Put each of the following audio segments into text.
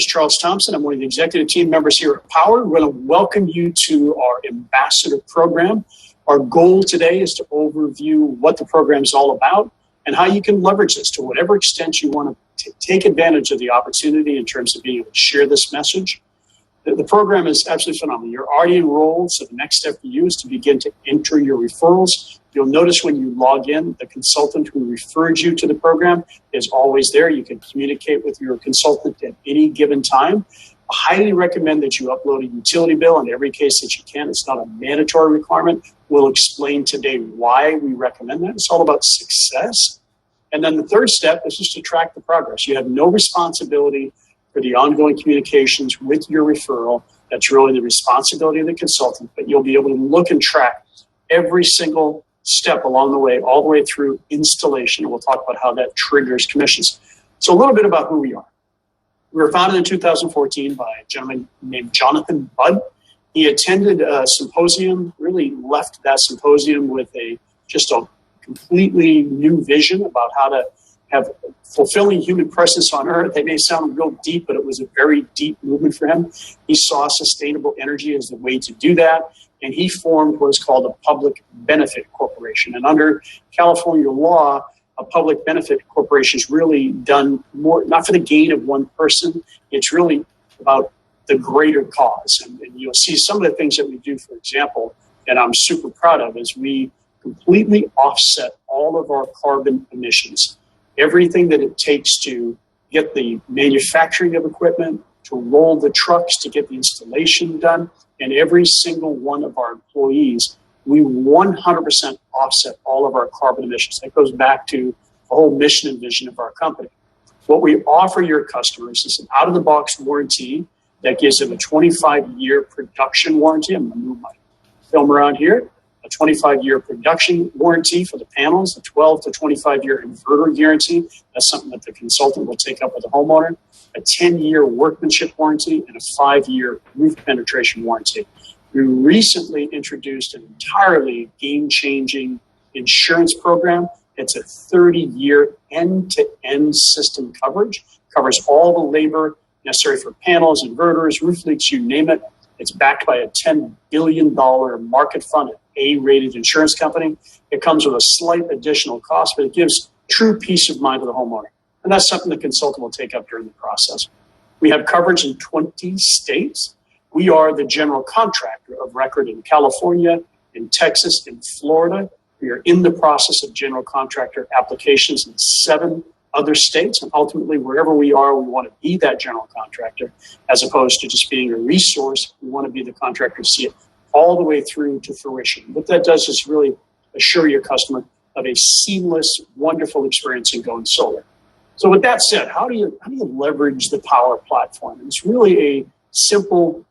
is Charles Thompson. I'm one of the executive team members here at Powur. We're going to welcome you to our ambassador program. Our goal today is to overview what the program is all about and how you can leverage this to whatever extent you want to take advantage of the opportunity in terms of being able to share this message. The program is absolutely phenomenal. You're already enrolled, so the next step for you is to begin to enter your referrals. You'll notice when you log in, the consultant who referred you to the program is always there. You can communicate with your consultant at any given time. I highly recommend that you upload a utility bill in every case that you can. It's not a mandatory requirement. We'll explain today why we recommend that. It's all about success. And then the third step is just to track the progress. You have no responsibility for the ongoing communications with your referral. That's really the responsibility of the consultant, but you'll be able to look and track every single step along the way, all the way through installation. And we'll talk about how that triggers commissions. So a little bit about who we are. We were founded in 2014 by a gentleman named Jonathan Budd. He attended a symposium, really left that symposium with just a completely new vision about how to have fulfilling human presence on Earth. They may sound real deep, but it was a very deep movement for him. He saw sustainable energy as the way to do that, and he formed what is called a public benefit corporation. And under California law, a public benefit corporation is really done more, not for the gain of one person, it's really about the greater cause. And you'll see some of the things that we do, for example, and I'm super proud of, is we completely offset all of our carbon emissions. Everything that it takes to get the manufacturing of equipment, to roll the trucks, to get the installation done, and every single one of our employees, we 100% offset all of our carbon emissions. That goes back to the whole mission and vision of our company. What we offer your customers is an out-of-the-box warranty that gives them a 25-year production warranty. I'm going to move my film around here. A 25-year production warranty for the panels, a 12 to 25-year inverter guarantee. That's something that the consultant will take up with the homeowner. A 10-year workmanship warranty and a 5-year roof penetration warranty. We recently introduced an entirely game-changing insurance program. It's a 30-year end-to-end system coverage. Covers all the labor necessary for panels, inverters, roof leaks, you name it. It's backed by a $10 billion market fund, an A-rated insurance company. It comes with a slight additional cost, but it gives true peace of mind to the homeowner. And that's something the consultant will take up during the process. We have coverage in 20 states. We are the general contractor of record in California, in Texas, in Florida. We are in the process of general contractor applications in 7 other states, and ultimately wherever we are, we want to be that general contractor as opposed to just being a resource. We want to be the contractor to see it all the way through to fruition. What that does is really assure your customer of a seamless, wonderful experience in going solar. So with that said, how do you leverage the Powur platform? And it's really a simple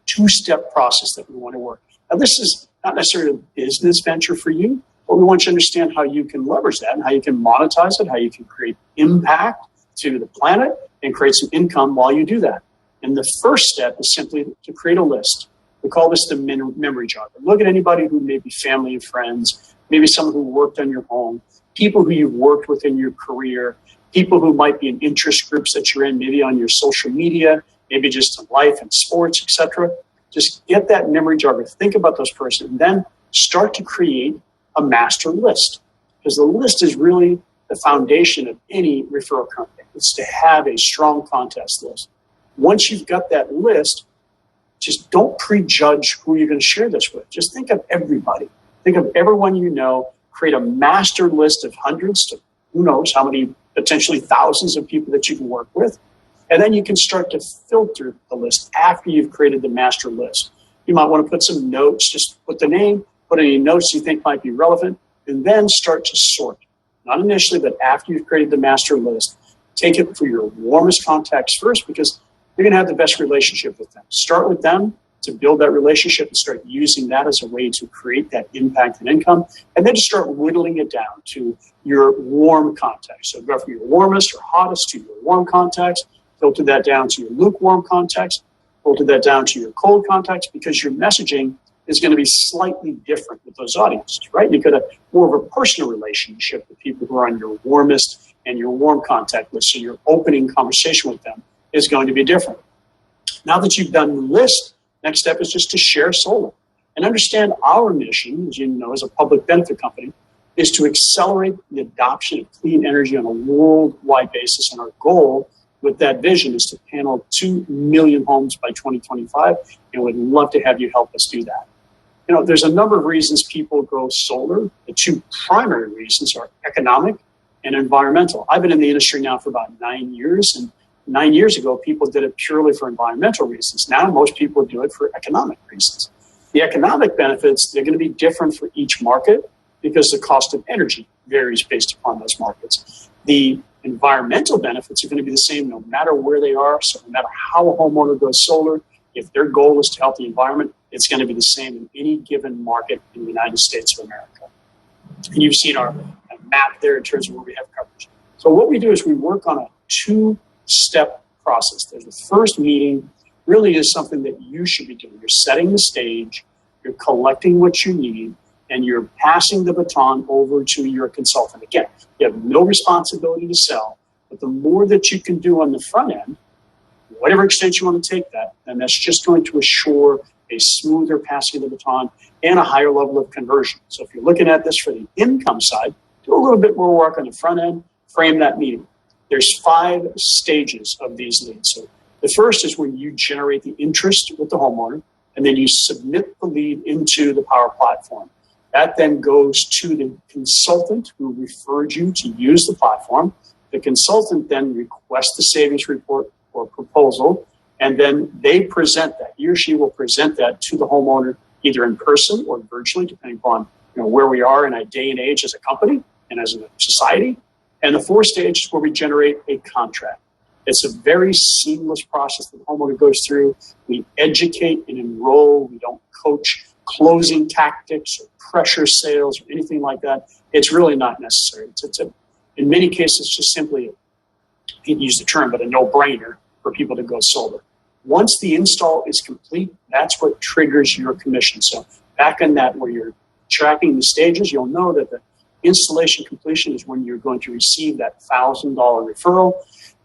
2-step process that we want to work. Now, this is not necessarily a business venture for you, but we want you to understand how you can leverage that and how you can monetize it, how you can create impact to the planet and create some income while you do that. And the first step is simply to create a list. We call this the memory jogger. Look at anybody who may be family and friends, maybe someone who worked on your home, people who you've worked with in your career, people who might be in interest groups that you're in, maybe on your social media, maybe just in life and sports, etc. Just get that memory jogger. Think about those persons, and then start to create a master list, because the list is really the foundation of any referral company. It's to have a strong contest list. Once you've got that list, just don't prejudge who you're going to share this with. Just think of everybody. Think of everyone you know. Create a master list of hundreds to who knows how many, potentially thousands of people that you can work with. And then you can start to filter the list after you've created the master list. You might want to put some notes, just put the name, put any notes you think might be relevant, and then start to sort. Not initially, but after you've created the master list. Take it for your warmest contacts first, because you're going to have the best relationship with them. Start with them to build that relationship and start using that as a way to create that impact and income. And then just start whittling it down to your warm contacts. So go from your warmest or hottest to your warm contacts, filter that down to your lukewarm contacts, filter that down to your cold contacts, because your messaging is going to be slightly different with those audiences, right? You could have more of a personal relationship with people who are on your warmest and your warm contact list. So you're opening conversation with them is going to be different. Now that you've done the list, next step is just to share solar. And understand our mission, as you know, as a public benefit company, is to accelerate the adoption of clean energy on a worldwide basis. And our goal with that vision is to panel 2 million homes by 2025, and we'd love to have you help us do that. You know, there's a number of reasons people go solar. The two primary reasons are economic and environmental. I've been in the industry now for about 9 years, and 9 years ago, people did it purely for environmental reasons. Now, most people do it for economic reasons. The economic benefits, they're going to be different for each market because the cost of energy varies based upon those markets. The environmental benefits are going to be the same no matter where they are. So no matter how a homeowner goes solar, if their goal is to help the environment, it's going to be the same in any given market in the United States of America. And you've seen our map there in terms of where we have coverage. So what we do is we work on a two-step process. There's the first meeting really is something that you should be doing. You're setting the stage, you're collecting what you need, and you're passing the baton over to your consultant. Again, you have no responsibility to sell, but the more that you can do on the front end, whatever extent you want to take that, then that's just going to assure a smoother passing of the baton and a higher level of conversion. So if you're looking at this for the income side, do a little bit more work on the front end, frame that meeting. There's 5 stages of these leads. So the first is when you generate the interest with the homeowner, and then you submit the lead into the Powur platform. That then goes to the consultant who referred you to use the platform. The consultant then requests the savings report or proposal, and then they present that. He or she will present that to the homeowner either in person or virtually, depending upon where we are in a day and age as a company and as a society. And the 4th stage is where we generate a contract. It's a very seamless process that the homeowner goes through. We educate and enroll. We don't coach closing tactics or pressure sales or anything like that. It's really not necessary. In many cases, just simply, I hate to use the term, but a no-brainer for people to go solar. Once the install is complete, that's what triggers your commission. So back in that where you're tracking the stages, you'll know that the installation completion is when you're going to receive that $1,000 referral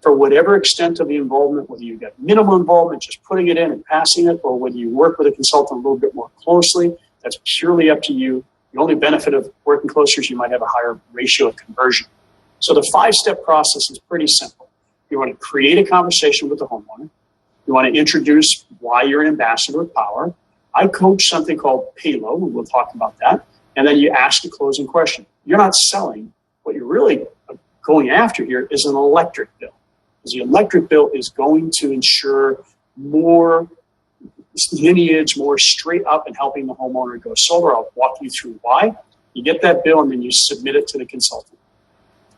for whatever extent of the involvement, whether you've got minimal involvement, just putting it in and passing it, or whether you work with a consultant a little bit more closely. That's purely up to you. The only benefit of working closer is you might have a higher ratio of conversion. So the 5-step process is pretty simple. You want to create a conversation with the homeowner. You want to introduce why you're an ambassador of Powur. I coach something called Payload, and we'll talk about that. And then you ask a closing question. You're not selling. What you're really going after here is an electric bill. Because the electric bill is going to ensure more lineage, more straight up in helping the homeowner go solar. I'll walk you through why. You get that bill and then you submit it to the consultant.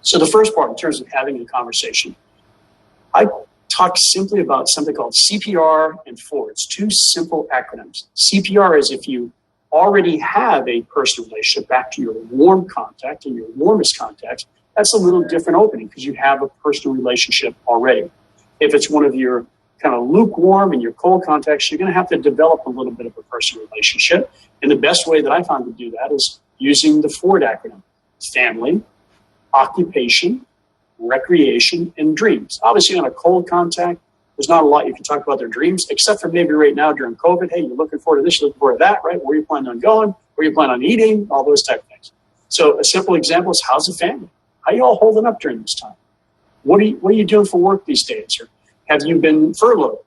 So the first part in terms of having a conversation, I talk simply about something called CPR and FOR. It's 2 simple acronyms. CPR is if you already have a personal relationship back to your warm contact and your warmest contact. That's a little different opening because you have a personal relationship already. If it's one of your kind of lukewarm and your cold contacts, you're going to have to develop a little bit of a personal relationship. And the best way that I found to do that is using the FORD acronym: family, occupation, recreation, and dreams. Obviously, on a cold contact, there's not a lot you can talk about their dreams, except for maybe right now during COVID. Hey, you're looking forward to this, you're looking forward to that, right? Where you plan on going, where you plan on eating, all those type of things. So a simple example is, how's the family? How are you all holding up during this time? What are you doing for work these days? Or have you been furloughed?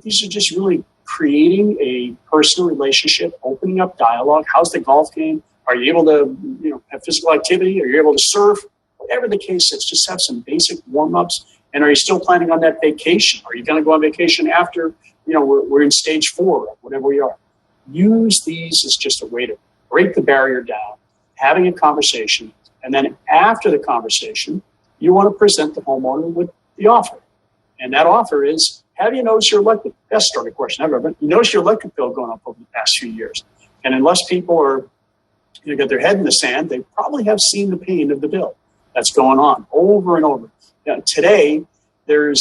These are just really creating a personal relationship, opening up dialogue. How's the golf game? Are you able to have physical activity? Are you able to surf? Whatever the case is, just have some basic warm-ups. And are you still planning on that vacation? Are you going to go on vacation after, we're in stage 4, whatever we are? Use these as just a way to break the barrier down, having a conversation. And then after the conversation, you want to present the homeowner with the offer. And that offer is, have you noticed your electric? Best starting question ever. But you notice your electric bill going up over the past few years. And unless people are got their head in the sand, they probably have seen the pain of the bill that's going on over and over. Today, we're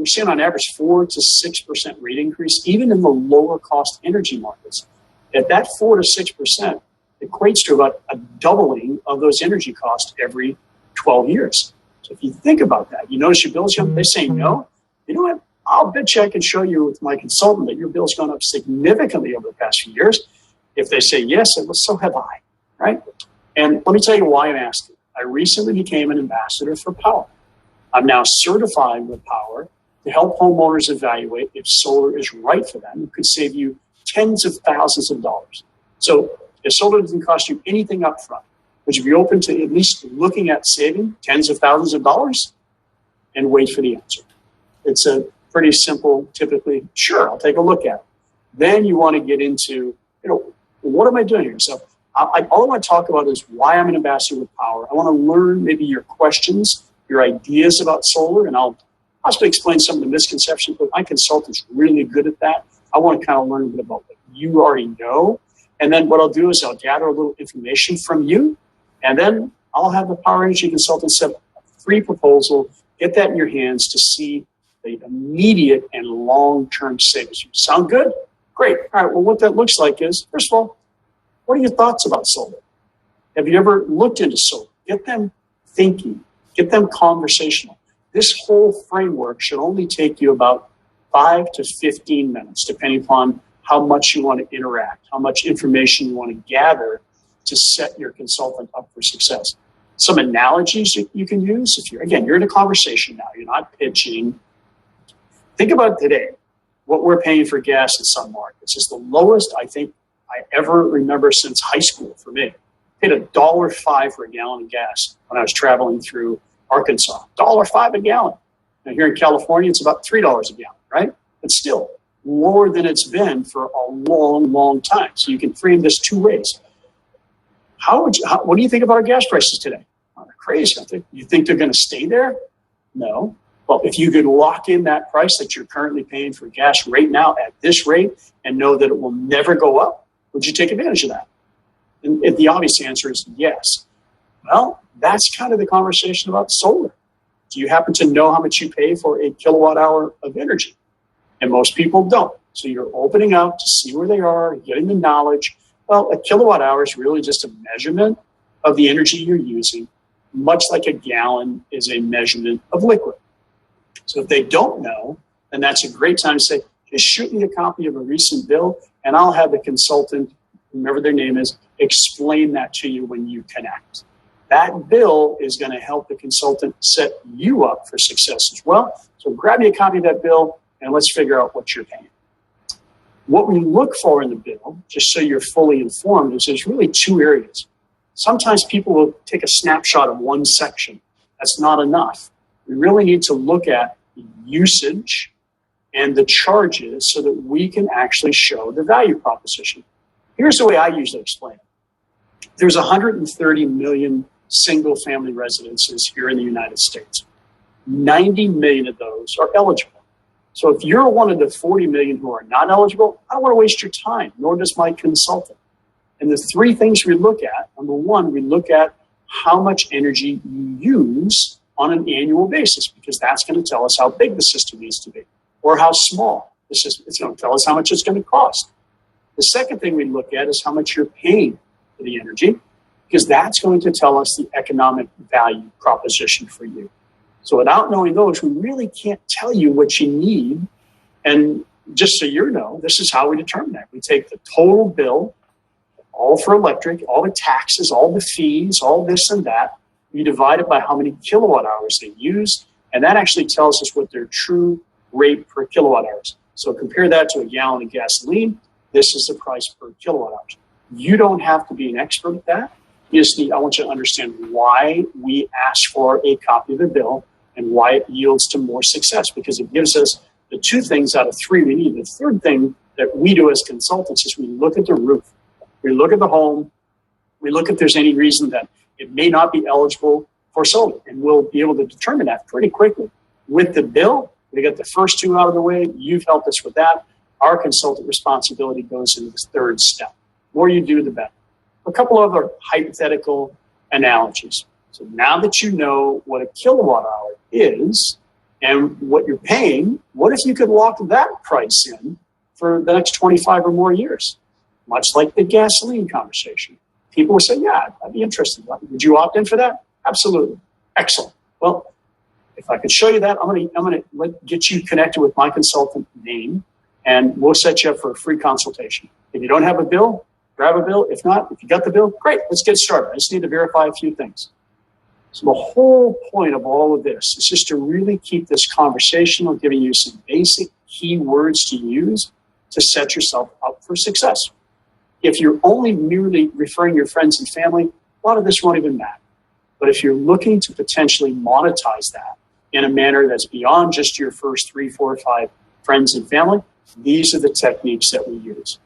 seeing on average 4 to 6% rate increase, even in the lower cost energy markets. At that 4 to 6% equates to about a doubling of those energy costs every 12 years. So if you think about that, you notice your bills, they say no. You know what? I'll bet you I can show you with my consultant that your bill's gone up significantly over the past few years. If they say yes, well, so have I, right? And let me tell you why I'm asking. I recently became an ambassador for Powur. I'm now certified with Powur to help homeowners evaluate if solar is right for them. It could save you tens of thousands of dollars. So if solar doesn't cost you anything up front, would you be open to at least looking at saving tens of thousands of dollars? And wait for the answer. It's a pretty simple, typically, sure, I'll take a look at it. Then you want to get into, what am I doing here? So all I want to talk about is why I'm an ambassador with Powur. I want to learn maybe your questions, your ideas about solar, and I'll possibly explain some of the misconceptions, but my consultant's really good at that. I want to kind of learn a bit about what you already know. And then what I'll do is I'll gather a little information from you, and then I'll have the Powur Energy consultant set up a free proposal, get that in your hands to see the immediate and long-term savings. Sound good? Great. All right, well, what that looks like is, first of all, what are your thoughts about solar? Have you ever looked into solar? Get them thinking. Get them conversational. This whole framework should only take you about 5 to 15 minutes, depending upon how much you want to interact, how much information you want to gather to set your consultant up for success. Some analogies you can use if you're in a conversation now, you're not pitching. Think about today, what we're paying for gas in some markets is the lowest I think I ever remember since high school for me. I paid $1.05 for a gallon of gas when I was traveling through Arkansas. $1.05 a gallon. Now here in California, it's about $3 a gallon, right? But still lower than it's been for a long, long time. So you can frame this two ways. What do you think about our gas prices today? Oh, they're crazy. You think they're going to stay there? No. Well, if you could lock in that price that you're currently paying for gas right now at this rate and know that it will never go up, would you take advantage of that? And the obvious answer is yes. Well, that's kind of the conversation about solar. Do you happen to know how much you pay for a kilowatt hour of energy? And most people don't. So you're opening up to see where they are, getting the knowledge. Well, a kilowatt hour is really just a measurement of the energy you're using, much like a gallon is a measurement of liquid. So if they don't know, then that's a great time to say, just shoot me a copy of a recent bill, and I'll have the consultant, whomever their name is, explain that to you when you connect. That bill is going to help the consultant set you up for success as well. So grab me a copy of that bill, and let's figure out what you're paying. What we look for in the bill, just so you're fully informed, is there's really two areas. Sometimes people will take a snapshot of one section. That's not enough. We really need to look at the usage and the charges so that we can actually show the value proposition. Here's the way I usually explain it. There's 130 million single-family residences here in the United States. 90 million of those are eligible. So if you're one of the 40 million who are not eligible, I don't want to waste your time, nor does my consultant. And the three things we look at, number one, we look at how much energy you use on an annual basis, because that's going to tell us how big the system needs to be or how small the system. It's going to tell us how much it's going to cost. The second thing we look at is how much you're paying for the energy, because that's going to tell us the economic value proposition for you. So without knowing those, we really can't tell you what you need. And just so you know, this is how we determine that. We take the total bill, all for electric, all the taxes, all the fees, all this and that. We divide it by how many kilowatt hours they use, and that actually tells us what their true rate per kilowatt hours. So compare that to a gallon of gasoline. This is the price per kilowatt hours. You don't have to be an expert at that. I want you to understand why we ask for a copy of the bill and why it yields to more success, because it gives us the two things out of three we need. The third thing that we do as consultants is we look at the roof. We look at the home. We look if there's any reason that it may not be eligible for solar, and we'll be able to determine that pretty quickly. With the bill, we got the first two out of the way. You've helped us with that. Our consultant responsibility goes into this third step. The more you do, the better. A couple other hypothetical analogies. So now that you know what a kilowatt hour is and what you're paying, what if you could lock that price in for the next 25 or more years? Much like the gasoline conversation. People will say, yeah, I'd be interested. Would you opt in for that? Absolutely. Excellent. Well, If I could show you that, I'm gonna get you connected with my consultant name, and we'll set you up for a free consultation. If you don't have a bill, grab a bill. If not, if you got the bill, great, let's get started. I just need to verify a few things. So the whole point of all of this is just to really keep this conversational, giving you some basic keywords to use to set yourself up for success. If you're only merely referring your friends and family, a lot of this won't even matter. But if you're looking to potentially monetize that in a manner that's beyond just your first 3, 4, or 5 friends and family, these are the techniques that we use.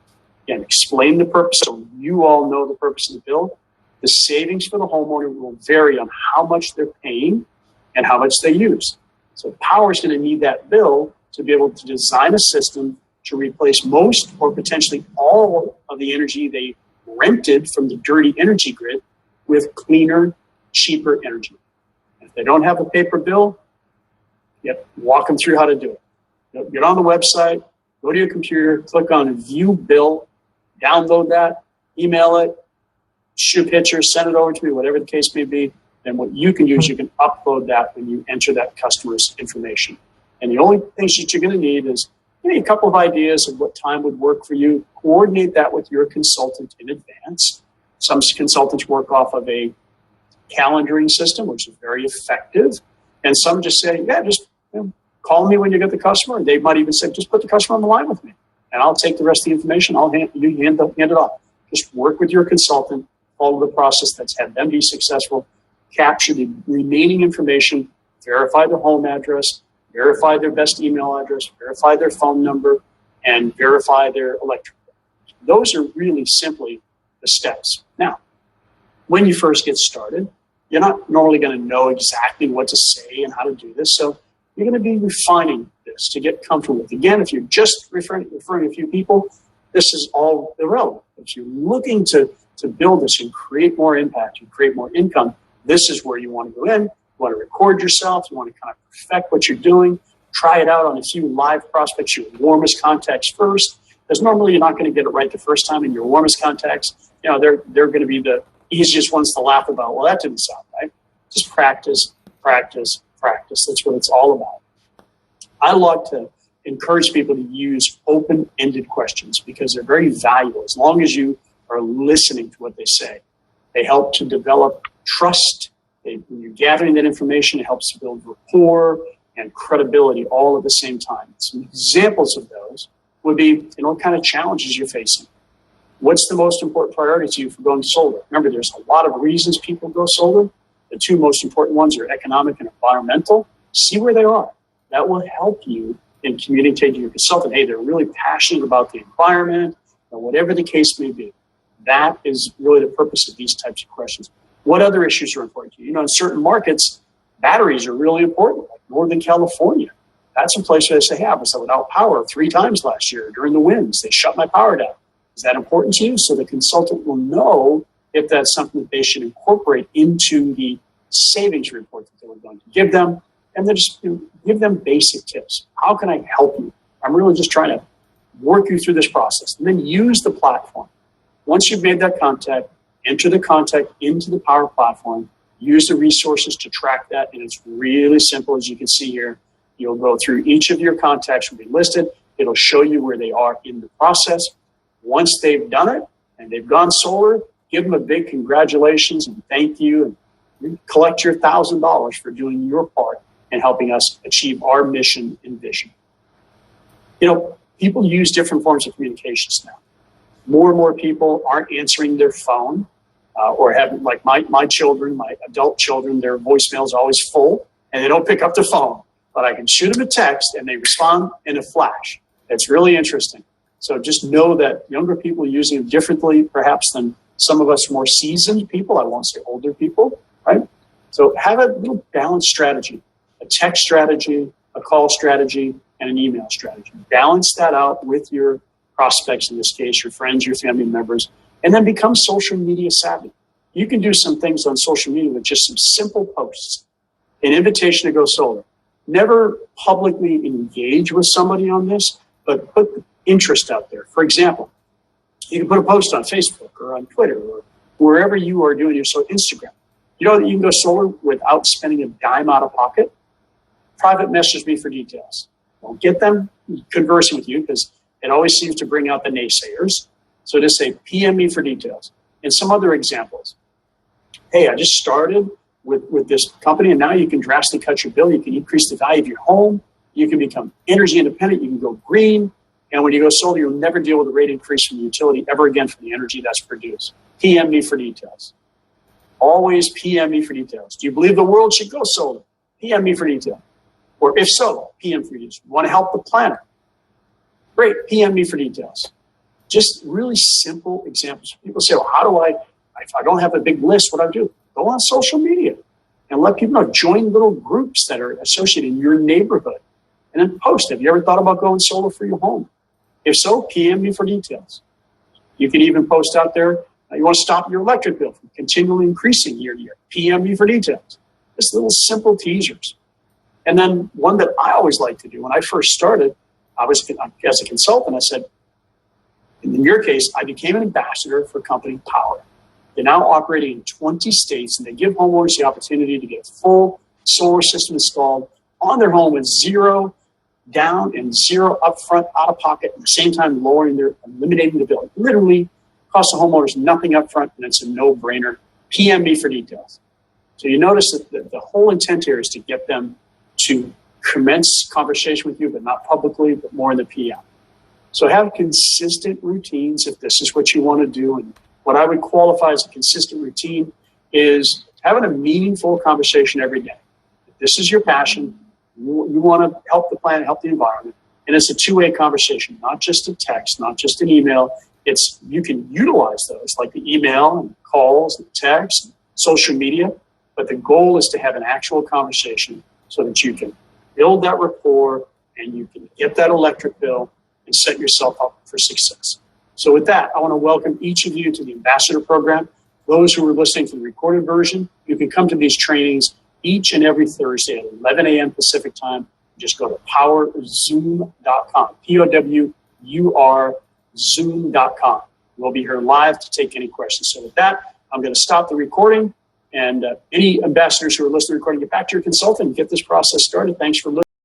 Again, explain the purpose so you all know the purpose of the bill. The savings for the homeowner will vary on how much they're paying and how much they use. So Powur is going to need that bill to be able to design a system to replace most or potentially all of the energy they rented from the dirty energy grid with cleaner, cheaper energy. If they don't have a paper bill, walk them through how to do it. Get on the website, go to your computer, click on View Bill, download that, email it, shoot pictures, send it over to me, whatever the case may be. And what you can do is you can upload that when you enter that customer's information. And the only things that you're going to need is a couple of ideas of what time would work for you. Coordinate that with your consultant in advance. Some consultants work off of a calendaring system, which is very effective. And some just say, just call me when you get the customer. They might even say, just put the customer on the line with me, and I'll take the rest of the information. I'll hand it off. Just work with your consultant, follow the process that's had them be successful, capture the remaining information, verify their home address, verify their best email address, verify their phone number, and verify their electric bill. Those are really simply the steps. Now, when you first get started, you're not normally going to know exactly what to say and how to do this, so you're going to be refining this to get comfortable with. Again, if you're just referring a few people, this is all irrelevant. If you're looking to build this and create more impact and create more income, this is where you want to go in. You want to record yourself. You want to kind of perfect what you're doing. Try it out on a few live prospects, your warmest contacts first, because normally you're not going to get it right the first time. And your warmest contacts, they're going to be the easiest ones to laugh about. Well, that didn't sound right. Just practice, practice, practice. That's what it's all about. I like to encourage people to use open-ended questions because they're very valuable as long as you are listening to what they say. They help to develop trust. When you're gathering that information, it helps to build rapport and credibility all at the same time. Some examples of those would be, what kind of challenges you're facing. What's the most important priority to you for going solar? Remember, there's a lot of reasons people go solar. The 2 most important ones are economic and environmental. See where they are. That will help you in communicating to your consultant, hey, they're really passionate about the environment, or whatever the case may be. That is really the purpose of these types of questions. What other issues are important to you? In certain markets, batteries are really important, like Northern California. That's a place where they say, hey, I was without power 3 times last year during the winds. They shut my power down. Is that important to you? So the consultant will know if that's something that they should incorporate into the savings report that they're going to give them. And then just give them basic tips. How can I help you? I'm really just trying to work you through this process. And then use the platform. Once you've made that contact, enter the contact into the Powur platform. Use the resources to track that. And it's really simple, as you can see here. You'll go through each of your contacts will be listed. It'll show you where they are in the process. Once they've done it and they've gone solar, give them a big congratulations and thank you. And collect your $1,000 for doing your part and helping us achieve our mission and vision. People use different forms of communications now. More and more people aren't answering their phone or having, like my children, my adult children, their voicemail is always full and they don't pick up the phone. But I can shoot them a text and they respond in a flash. It's really interesting. So just know that younger people are using it differently, perhaps, than some of us more seasoned people. I won't say older people, right? So have a little balanced strategy. A text strategy, a call strategy, and an email strategy. Balance that out with your prospects, in this case, your friends, your family members, and then become social media savvy. You can do some things on social media with just some simple posts. An invitation to go solar. Never publicly engage with somebody on this, but put the interest out there. For example, you can put a post on Facebook or on Twitter or wherever you are doing your Instagram. You know that you can go solar without spending a dime out of pocket? private message me for details. Don't get them conversing with you because it always seems to bring out the naysayers. So just say, PM me for details. And some other examples. Hey, I just started with this company, and now you can drastically cut your bill. You can increase the value of your home. You can become energy independent. You can go green. And when you go solar, you'll never deal with a rate increase from the utility ever again for the energy that's produced. PM me for details. Always PM me for details. Do you believe the world should go solar? PM me for detail. Or if so, PM for details. Want to help the planet? Great, PM me for details. Just really simple examples. People say, well, how do if I don't have a big list, what do I do? Go on social media and let people know. Join little groups that are associated in your neighborhood and then post. Have you ever thought about going solar for your home? If so, PM me for details. You can even post out there, you want to stop your electric bill from continually increasing year to year. PM me for details. Just little simple teasers. And then one that I always like to do, when I first started, I was as a consultant, I said, in your case, I became an ambassador for a company, Powur. They're now operating in 20 states, and they give homeowners the opportunity to get a full solar system installed on their home with zero down and zero upfront out of pocket, at the same time eliminating the bill. It literally costs the homeowners nothing upfront, and it's a no-brainer. PM me for details. So you notice that the whole intent here is to get them to commence conversation with you, but not publicly, but more in the PM. So have consistent routines if this is what you want to do. And what I would qualify as a consistent routine is having a meaningful conversation every day. If this is your passion, you want to help the planet, help the environment, and it's a two-way conversation, not just a text, not just an email. You can utilize those like the email and calls and text, and social media, but the goal is to have an actual conversation so that you can build that rapport and you can get that electric bill and set yourself up for success. So with that, I want to welcome each of you to the Ambassador Program. Those who are listening to the recorded version, you can come to these trainings each and every Thursday at 11 a.m. Pacific time. Just go to powurzoom.com, Powur zoom.com. We'll be here live to take any questions. So with that, I'm going to stop the recording. And any ambassadors who are listening to the recording, get back to your consultant and get this process started. Thanks for listening.